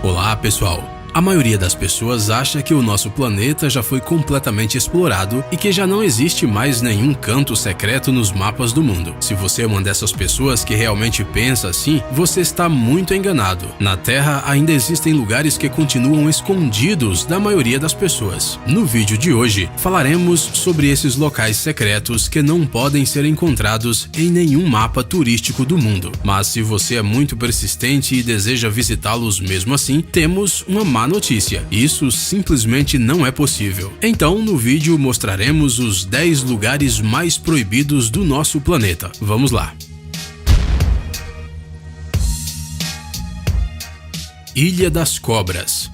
Olá, pessoal! A maioria das pessoas acha que o nosso planeta já foi completamente explorado e que já não existe mais nenhum canto secreto nos mapas do mundo. Se você é uma dessas pessoas que realmente pensa assim, você está muito enganado. Na Terra ainda existem lugares que continuam escondidos da maioria das pessoas. No vídeo de hoje, falaremos sobre esses locais secretos que não podem ser encontrados em nenhum mapa turístico do mundo. Mas se você é muito persistente e deseja visitá-los mesmo assim, temos uma má notícia: isso simplesmente não é possível. Então, no vídeo mostraremos os 10 lugares mais proibidos do nosso planeta. Vamos lá! Ilha das Cobras.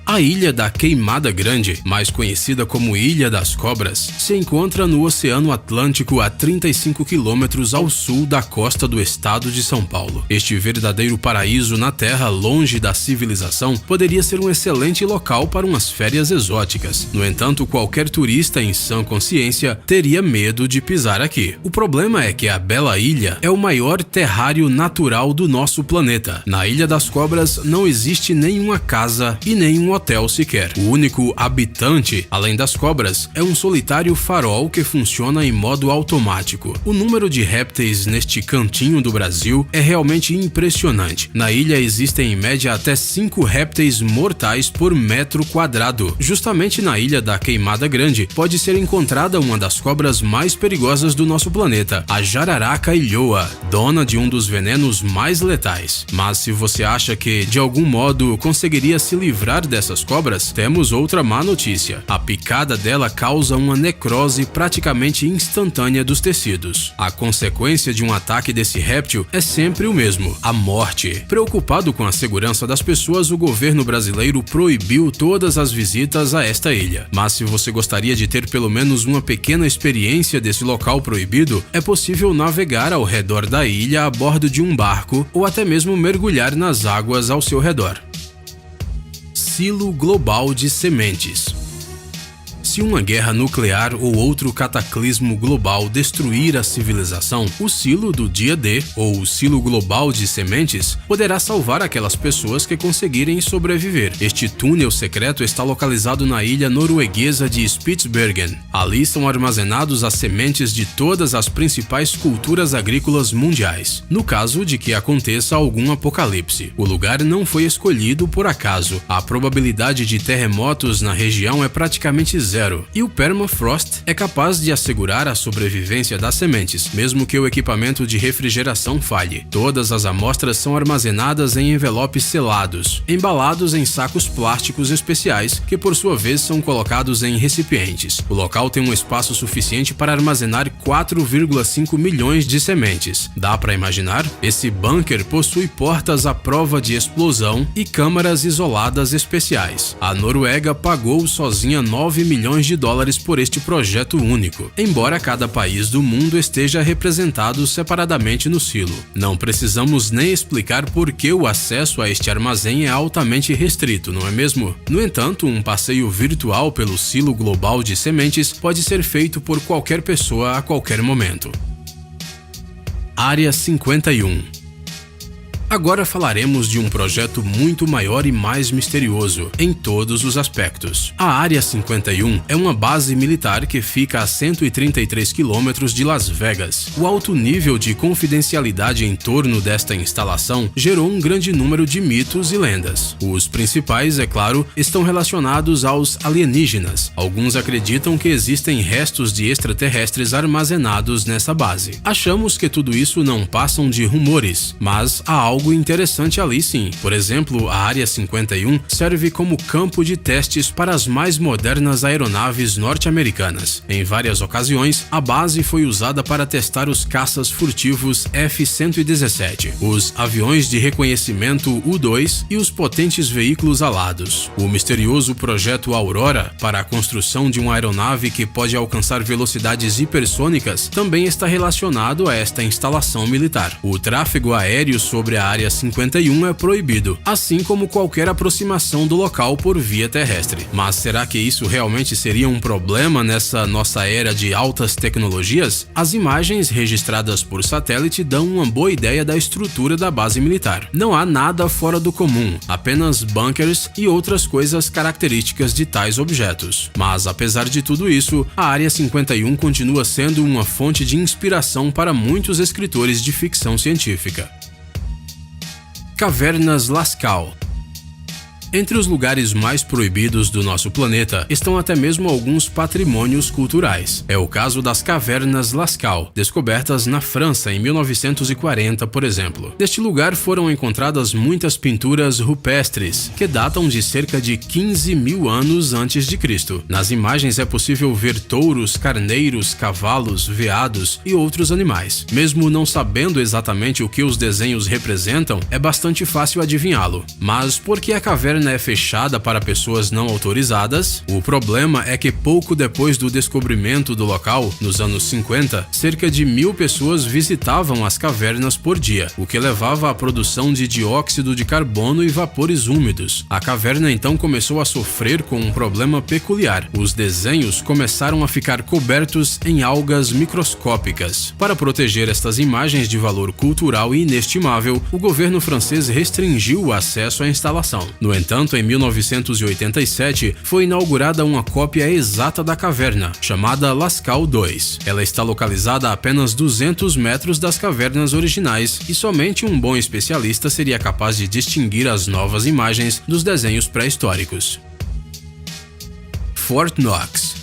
A Ilha da Queimada Grande, mais conhecida como Ilha das Cobras, se encontra no Oceano Atlântico a 35 quilômetros ao sul da costa do estado de São Paulo. Este verdadeiro paraíso na Terra, longe da civilização, poderia ser um excelente local para umas férias exóticas. No entanto, qualquer turista em sã consciência teria medo de pisar aqui. O problema é que a bela ilha é o maior terrário natural do nosso planeta. Na Ilha das Cobras não existe nenhuma casa e nenhum hotel sequer. O único habitante, além das cobras, é um solitário farol que funciona em modo automático. O número de répteis neste cantinho do Brasil é realmente impressionante. Na ilha existem em média até 5 répteis mortais por metro quadrado. Justamente na Ilha da Queimada Grande pode ser encontrada uma das cobras mais perigosas do nosso planeta, a jararaca ilhoa, dona de um dos venenos mais letais. Mas se você acha que de algum modo conseguiria se livrar dessas cobras, temos outra má notícia. A picada dela causa uma necrose praticamente instantânea dos tecidos. A consequência de um ataque desse réptil é sempre o mesmo: a morte. Preocupado com a segurança das pessoas, o governo brasileiro proibiu todas as visitas a esta ilha. Mas se você gostaria de ter pelo menos uma pequena experiência desse local proibido, é possível navegar ao redor da ilha a bordo de um barco ou até mesmo mergulhar nas águas ao seu redor. Silo global de sementes. Se uma guerra nuclear ou outro cataclismo global destruir a civilização, o silo do dia D, ou o silo global de sementes, poderá salvar aquelas pessoas que conseguirem sobreviver. Este túnel secreto está localizado na ilha norueguesa de Spitsbergen. Ali são armazenados as sementes de todas as principais culturas agrícolas mundiais, no caso de que aconteça algum apocalipse. O lugar não foi escolhido por acaso. A probabilidade de terremotos na região é praticamente zero. E o permafrost é capaz de assegurar a sobrevivência das sementes, mesmo que o equipamento de refrigeração falhe. Todas as amostras são armazenadas em envelopes selados, embalados em sacos plásticos especiais, que por sua vez são colocados em recipientes. O local tem um espaço suficiente para armazenar 4,5 milhões de sementes. Dá para imaginar? Esse bunker possui portas à prova de explosão e câmaras isoladas especiais. A Noruega pagou sozinha 9 milhões de dólares por este projeto único, embora cada país do mundo esteja representado separadamente no silo. Não precisamos nem explicar por que o acesso a este armazém é altamente restrito, não é mesmo? No entanto, um passeio virtual pelo silo global de sementes pode ser feito por qualquer pessoa a qualquer momento. Área 51. Agora falaremos de um projeto muito maior e mais misterioso, em todos os aspectos. A Área 51 é uma base militar que fica a 133 quilômetros de Las Vegas. O alto nível de confidencialidade em torno desta instalação gerou um grande número de mitos e lendas. Os principais, é claro, estão relacionados aos alienígenas. Alguns acreditam que existem restos de extraterrestres armazenados nessa base. Achamos que tudo isso não passam de rumores, mas há algo interessante ali sim. Por exemplo, a Área 51 serve como campo de testes para as mais modernas aeronaves norte-americanas. Em várias ocasiões, a base foi usada para testar os caças furtivos F-117, os aviões de reconhecimento U-2 e os potentes veículos alados. O misterioso projeto Aurora, para a construção de uma aeronave que pode alcançar velocidades hipersônicas, também está relacionado a esta instalação militar. O tráfego aéreo sobre a Área 51 é proibido, assim como qualquer aproximação do local por via terrestre. Mas será que isso realmente seria um problema nessa nossa era de altas tecnologias? As imagens registradas por satélite dão uma boa ideia da estrutura da base militar. Não há nada fora do comum, apenas bunkers e outras coisas características de tais objetos. Mas apesar de tudo isso, a Área 51 continua sendo uma fonte de inspiração para muitos escritores de ficção científica. Cavernas Lascaux. Entre os lugares mais proibidos do nosso planeta estão até mesmo alguns patrimônios culturais. É o caso das Cavernas Lascaux, descobertas na França em 1940, por exemplo. Neste lugar foram encontradas muitas pinturas rupestres, que datam de cerca de 15 mil anos antes de Cristo. Nas imagens é possível ver touros, carneiros, cavalos, veados e outros animais. Mesmo não sabendo exatamente o que os desenhos representam, é bastante fácil adivinhá-lo. Mas por que a caverna é fechada para pessoas não autorizadas? O problema é que pouco depois do descobrimento do local, nos anos 50, cerca de 1000 pessoas visitavam as cavernas por dia, o que levava à produção de dióxido de carbono e vapores úmidos. A caverna então começou a sofrer com um problema peculiar. Os desenhos começaram a ficar cobertos em algas microscópicas. Para proteger estas imagens de valor cultural inestimável, o governo francês restringiu o acesso à instalação. No entanto, em 1987, foi inaugurada uma cópia exata da caverna, chamada Lascaux II. Ela está localizada a apenas 200 metros das cavernas originais e somente um bom especialista seria capaz de distinguir as novas imagens dos desenhos pré-históricos. Fort Knox.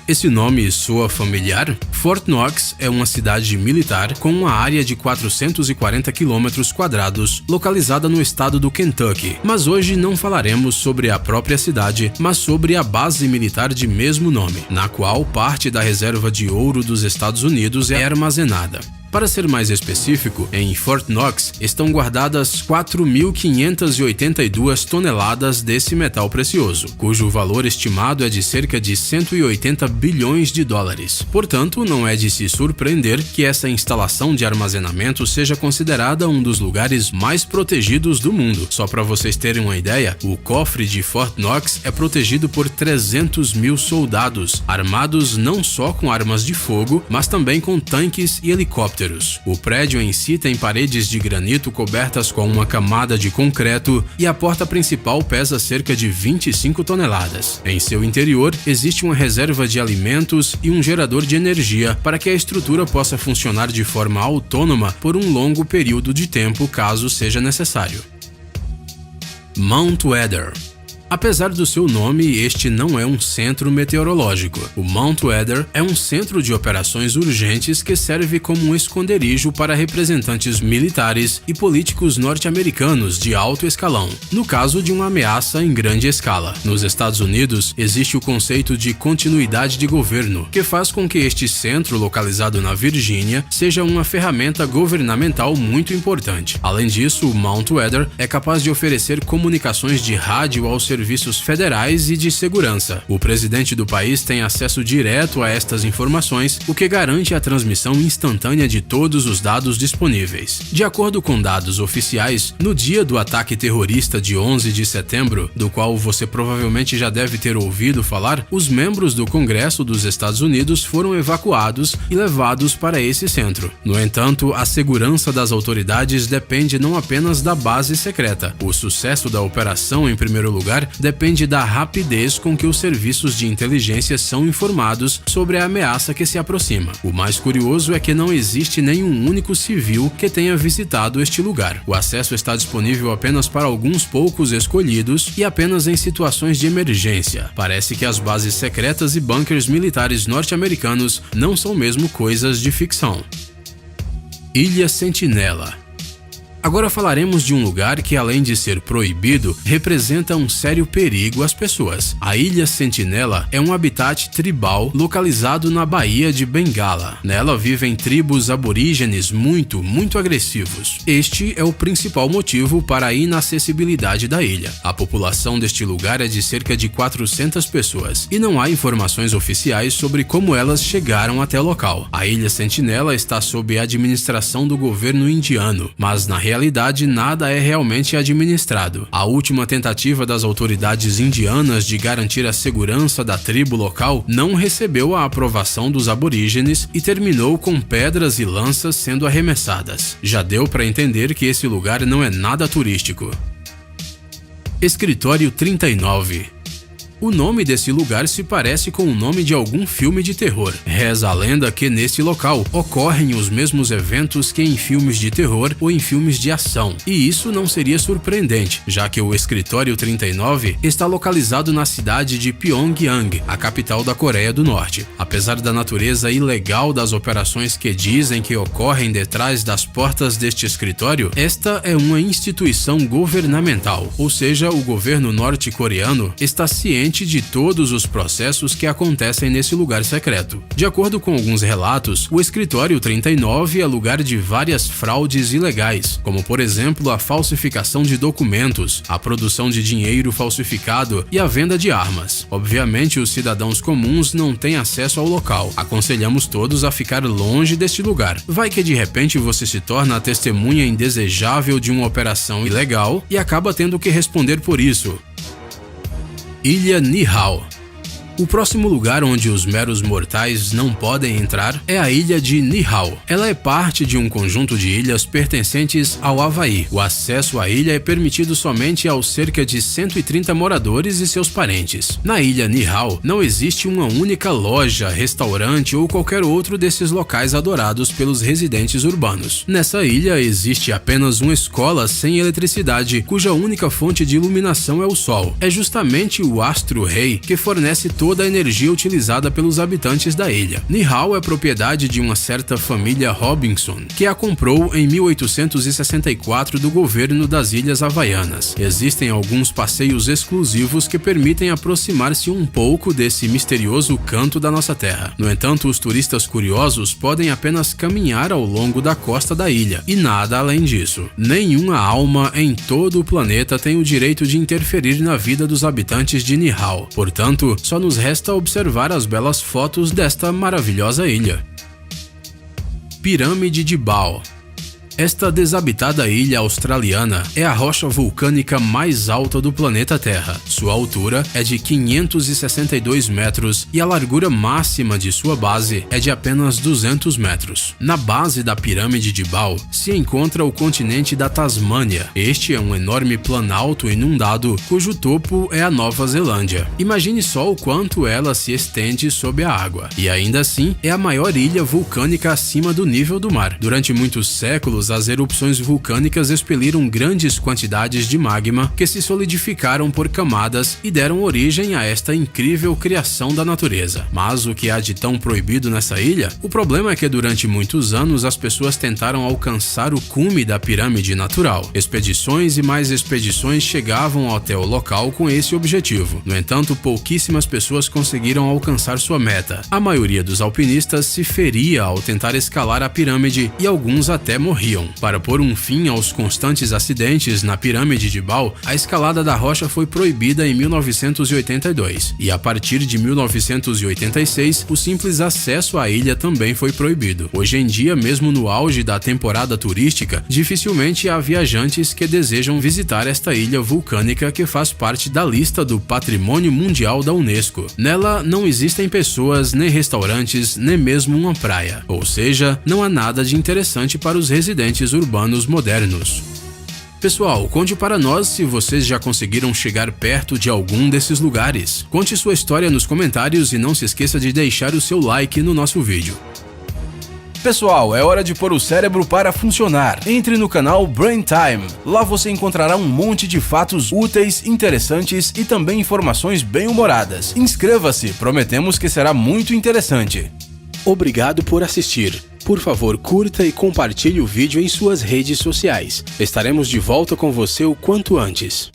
Esse nome soa familiar? Fort Knox é uma cidade militar com uma área de 440 km², localizada no estado do Kentucky. Mas hoje não falaremos sobre a própria cidade, mas sobre a base militar de mesmo nome, na qual parte da reserva de ouro dos Estados Unidos é armazenada. Para ser mais específico, em Fort Knox estão guardadas 4.582 toneladas desse metal precioso, cujo valor estimado é de cerca de 180 bilhões de dólares. Portanto, não é de se surpreender que essa instalação de armazenamento seja considerada um dos lugares mais protegidos do mundo. Só para vocês terem uma ideia, o cofre de Fort Knox é protegido por 300 mil soldados, armados não só com armas de fogo, mas também com tanques e helicópteros. O prédio em si tem paredes de granito cobertas com uma camada de concreto e a porta principal pesa cerca de 25 toneladas. Em seu interior, existe uma reserva de alimentos e um gerador de energia para que a estrutura possa funcionar de forma autônoma por um longo período de tempo, caso seja necessário. Mount Weather. Apesar do seu nome, este não é um centro meteorológico. O Mount Weather é um centro de operações urgentes que serve como um esconderijo para representantes militares e políticos norte-americanos de alto escalão, no caso de uma ameaça em grande escala. Nos Estados Unidos, existe o conceito de continuidade de governo, que faz com que este centro, localizado na Virgínia, seja uma ferramenta governamental muito importante. Além disso, o Mount Weather é capaz de oferecer comunicações de rádio aos serviços federais e de segurança. O presidente do país tem acesso direto a estas informações, o que garante a transmissão instantânea de todos os dados disponíveis. De acordo com dados oficiais, no dia do ataque terrorista de 11 de setembro, do qual você provavelmente já deve ter ouvido falar, os membros do Congresso dos Estados Unidos foram evacuados e levados para esse centro. No entanto, a segurança das autoridades depende não apenas da base secreta. O sucesso da operação, em primeiro lugar, depende da rapidez com que os serviços de inteligência são informados sobre a ameaça que se aproxima. O mais curioso é que não existe nenhum único civil que tenha visitado este lugar. O acesso está disponível apenas para alguns poucos escolhidos e apenas em situações de emergência. Parece que as bases secretas e bunkers militares norte-americanos não são mesmo coisas de ficção. Ilha Sentinela. Agora falaremos de um lugar que, além de ser proibido, representa um sério perigo às pessoas. A Ilha Sentinela é um habitat tribal localizado na Baía de Bengala. Nela vivem tribos aborígenes muito agressivos. Este é o principal motivo para a inacessibilidade da ilha. A população deste lugar é de cerca de 400 pessoas e não há informações oficiais sobre como elas chegaram até o local. A Ilha Sentinela está sob a administração do governo indiano, mas na realidade, nada é realmente administrado. A última tentativa das autoridades indianas de garantir a segurança da tribo local não recebeu a aprovação dos aborígenes e terminou com pedras e lanças sendo arremessadas. Já deu para entender que esse lugar não é nada turístico. Escritório 39. O nome desse lugar se parece com o nome de algum filme de terror. Reza a lenda que nesse local ocorrem os mesmos eventos que em filmes de terror ou em filmes de ação. E isso não seria surpreendente, já que o Escritório 39 está localizado na cidade de Pyongyang, a capital da Coreia do Norte. Apesar da natureza ilegal das operações que dizem que ocorrem detrás das portas deste escritório, esta é uma instituição governamental, ou seja, o governo norte-coreano está ciente de todos os processos que acontecem nesse lugar secreto. De acordo com alguns relatos, o Escritório 39 é lugar de várias fraudes ilegais, como por exemplo a falsificação de documentos, a produção de dinheiro falsificado e a venda de armas. Obviamente, os cidadãos comuns não têm acesso ao local. Aconselhamos todos a ficar longe deste lugar. Vai que de repente você se torna a testemunha indesejável de uma operação ilegal e acaba tendo que responder por isso. Ilha Nihao. O próximo lugar onde os meros mortais não podem entrar é a ilha de Nihao. Ela é parte de um conjunto de ilhas pertencentes ao Havaí. O acesso à ilha é permitido somente aos cerca de 130 moradores e seus parentes. Na ilha Nihao não existe uma única loja, restaurante ou qualquer outro desses locais adorados pelos residentes urbanos. Nessa ilha existe apenas uma escola sem eletricidade, cuja única fonte de iluminação é o sol. É justamente o astro-rei que fornece toda a energia utilizada pelos habitantes da ilha. Nihao é propriedade de uma certa família Robinson, que a comprou em 1864 do governo das Ilhas Havaianas. Existem alguns passeios exclusivos que permitem aproximar-se um pouco desse misterioso canto da nossa terra. No entanto, os turistas curiosos podem apenas caminhar ao longo da costa da ilha, e nada além disso. Nenhuma alma em todo o planeta tem o direito de interferir na vida dos habitantes de Nihao. Portanto, só nos resta observar as belas fotos desta maravilhosa ilha. Pirâmide de Baal. Esta desabitada ilha australiana é a rocha vulcânica mais alta do planeta Terra. Sua altura é de 562 metros e a largura máxima de sua base é de apenas 200 metros. Na base da pirâmide de Baal se encontra o continente da Tasmânia. Este é um enorme planalto inundado cujo topo é a Nova Zelândia. Imagine só o quanto ela se estende sob a água. E ainda assim é a maior ilha vulcânica acima do nível do mar. Durante muitos séculos, as erupções vulcânicas expeliram grandes quantidades de magma que se solidificaram por camadas e deram origem a esta incrível criação da natureza. Mas o que há de tão proibido nessa ilha? O problema é que durante muitos anos as pessoas tentaram alcançar o cume da pirâmide natural. Expedições e mais expedições chegavam até o local com esse objetivo. No entanto, pouquíssimas pessoas conseguiram alcançar sua meta. A maioria dos alpinistas se feria ao tentar escalar a pirâmide e alguns até morriam. Para pôr um fim aos constantes acidentes na pirâmide de Baal, a escalada da rocha foi proibida em 1982, e a partir de 1986, o simples acesso à ilha também foi proibido. Hoje em dia, mesmo no auge da temporada turística, dificilmente há viajantes que desejam visitar esta ilha vulcânica que faz parte da lista do Patrimônio Mundial da Unesco. Nela não existem pessoas, nem restaurantes, nem mesmo uma praia, ou seja, não há nada de interessante para os residentes urbanos modernos. Pessoal, conte para nós se vocês já conseguiram chegar perto de algum desses lugares. Conte sua história nos comentários e não se esqueça de deixar o seu like no nosso vídeo. Pessoal, é hora de pôr o cérebro para funcionar. Entre no canal Brain Time. Lá você encontrará um monte de fatos úteis, interessantes e também informações bem-humoradas. Inscreva-se, prometemos que será muito interessante. Obrigado por assistir. Por favor, curta e compartilhe o vídeo em suas redes sociais. Estaremos de volta com você o quanto antes.